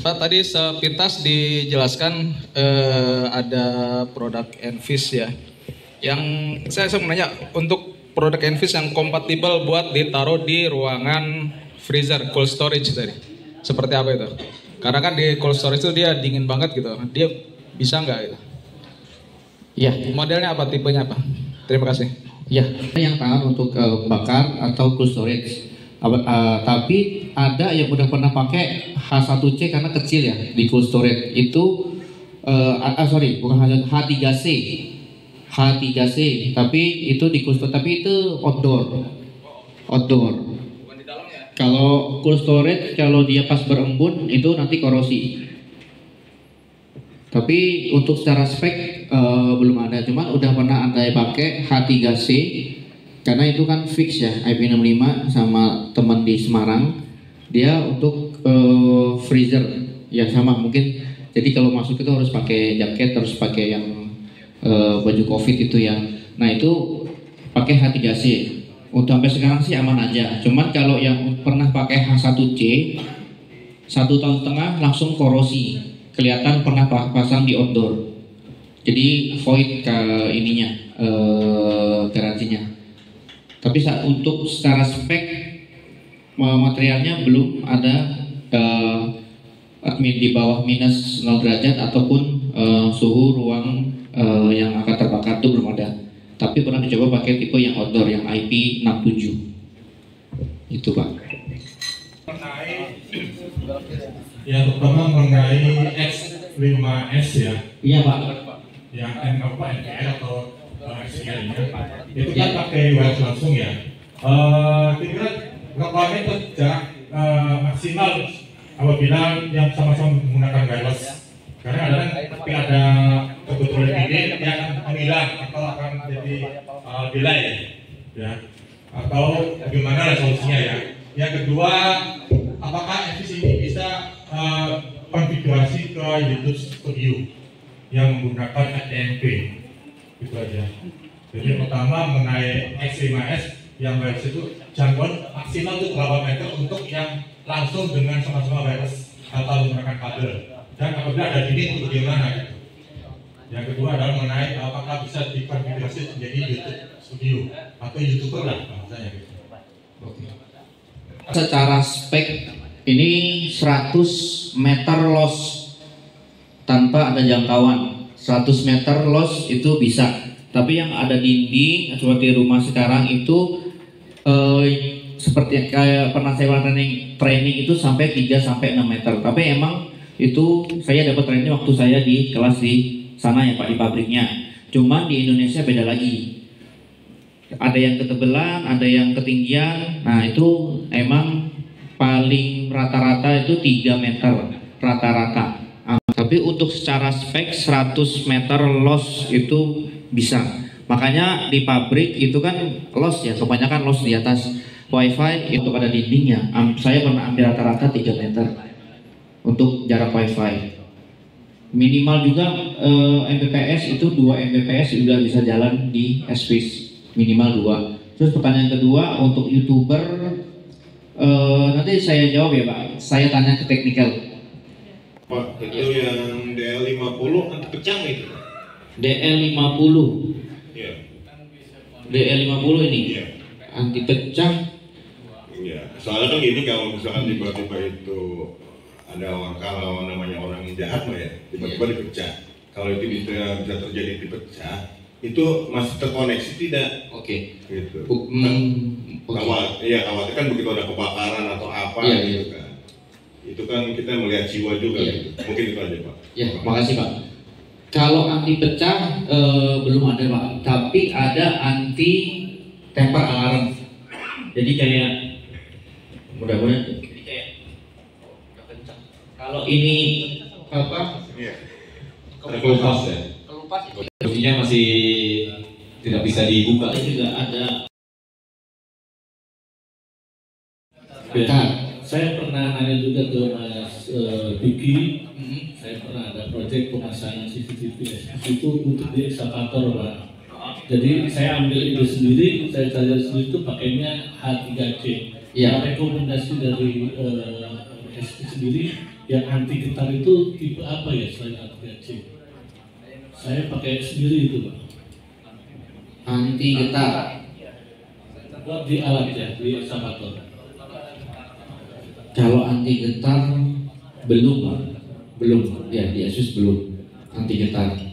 Pak, tadi sepintas dijelaskan ada produk Envis ya. Yang saya mau nanya, untuk produk Envis yang kompatibel buat ditaruh di ruangan freezer, cold storage tadi. Seperti apa itu? Karena kan di cold storage itu dia dingin banget gitu. Dia bisa nggak gitu? Ya, Modelnya apa, tipenya apa? Terima kasih. ya, yang tahan untuk bakar atau cold storage. Tapi ada yang udah pernah pakai H1C karena kecil ya di cold storage itu sorry bukan H3C H3C tapi itu di cold storage, tapi itu outdoor. Kalau cold storage kalau dia pas berembun itu nanti korosi. Tapi untuk secara spek belum ada, cuman udah pernah ada pakai H3C karena itu kan fix ya IP65 sama teman di Semarang, dia untuk freezer ya sama mungkin. Jadi kalau masuk itu harus pakai jaket, harus pakai yang baju covid itu ya. Nah itu pakai H3C. Untuk sampai sekarang sih aman aja. Cuman kalau yang pernah pakai H1C 1,5 tahun langsung korosi, kelihatan pernah pasang di outdoor. Jadi void ke ininya garansinya. Tapi untuk secara spek materialnya belum ada di bawah minus 0 derajat ataupun suhu ruang yang akan terbakar itu belum ada. Tapi pernah dicoba pakai tipe yang outdoor yang IP67. Itu Pak. Yang pertama mengenai X5S ya. Iya Pak. Yang NPL atau X3-nya itu kan pakai wireless langsung ya. Kira-kira requirement itu jarak maksimal apabila yang sama-sama menggunakan wireless. Karena ada kebetulan ini yang akan menghilang atau akan jadi delay ya. Atau bagaimana resolusinya ya. Yang kedua, apakah Envis ini bisa konfigurasi ke YouTube Studio yang menggunakan HDMI? Itu aja. Jadi pertama mengenai X5S yang wireless itu jangkauan maksimal itu berapa meter untuk yang langsung dengan sama-sama wireless atau menggunakan kabel. Dan apabila ada dinding itu bagaimana gitu. Yang kedua adalah mengenai apakah bisa dikonfigurasi menjadi YouTube Studio atau YouTuber lah bahasanya gitu. Secara spek ini 100 meter loss tanpa ada jangkauan. 100 meter loss itu bisa. Tapi yang ada dinding seperti rumah sekarang itu seperti kayak pernah saya training itu sampai 3 sampai 6 meter. Tapi emang itu saya dapat training waktu saya di kelas di sana ya Pak, di pabriknya. Cuman di Indonesia beda lagi. Ada yang ketebelan, ada yang ketinggian. Nah itu emang paling rata-rata itu 3 meter rata-rata. Tapi untuk secara spek 100 meter loss itu bisa. Makanya di pabrik itu kan loss ya, kebanyakan loss di atas. WiFi itu pada dindingnya. Saya pernah ambil rata-rata 3 meter untuk jarak WiFi. Minimal juga Mbps itu 2 Mbps sudah bisa jalan di Swiss, minimal 2. Terus pertanyaan kedua untuk YouTuber, nanti saya jawab ya Pak. Saya tanya ke teknikal. Pak, itu yang DL50 anti pecah itu? DL50. Iya. DL50 ini. Iya. Anti pecah. Iya. Soalnya kan gini, kalau misalkan tiba-tiba itu ada kalau namanya orang yang jahat mah ya, tiba-tiba dipecah. Kalau itu bisa terjadi dipecah, itu masih terkoneksi tidak? Oke. Gitu. Okay. Iya, khawatir kan begitu ada kebakaran atau apa gitu kan. Itu kan kita melihat jiwa juga gitu. Mungkin itu aja Pak. Ya, makasih Pak. Kalau anti pecah belum ada Pak, tapi ada anti temper alarm. Jadi kayak mudah-mudahan jadi kayak kalau ini apa? Iya. Kelupas ya. Kelupas itu Posisinya masih tidak bisa dibuka. juga ada. Bentar, saya pernah nanya juga ke Mas Vicky. Saya pernah ada proyek pemasangan CCTV itu untuk di ekskavator Pak. Jadi saya ambil ide sendiri, saya cari sendiri itu pakainya H3C. Iya. Rekomendasi dari SP sendiri yang anti getar itu tipe apa ya selain ATC? Saya pakai sendiri itu Pak. Anti getar. Buat di alat ya, di ekskavator. Kalau anti getar belum Pak. Belum ya, di Asus belum anti getar.